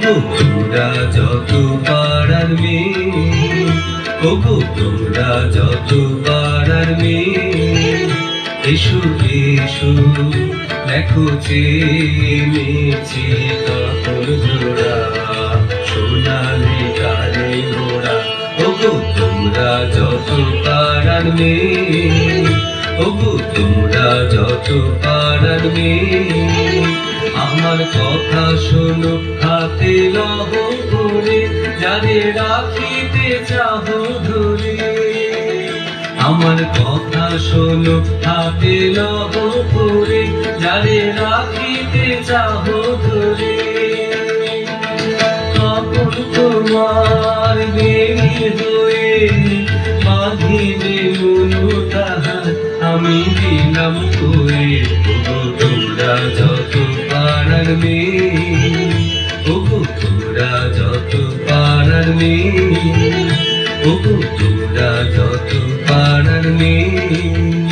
ওগো তোমরা যত পাড়ার মেয়ে, ওগো তোমরা যত পাড়ার মেয়ে, এসো এসো দেখো চেয়েছি কাপড় জোড়া সোনালি গালে মোড়া। ওগো তোমরা যত পাড়ার মেয়ে, ওগো তোমরা যত পাড়ার মেয়ে, আমার কথা শোনো হাতে লহ করে, যারে রাখিতে চাহো ধরে। আমার কথা শোনো হাতে লহ করে, যারে রাখিতে চাহো ধরে। তখন তোমার দেরি হয়ে বাঁধিবে মনু তাহার, আমি দিলাম করে। ওগো তোমরা যত পাড়ার মেয়ে, ওগো তোমরা যত পাড়ার মেয়ে, ওগো তোমরা যত পাড়ার মেয়ে।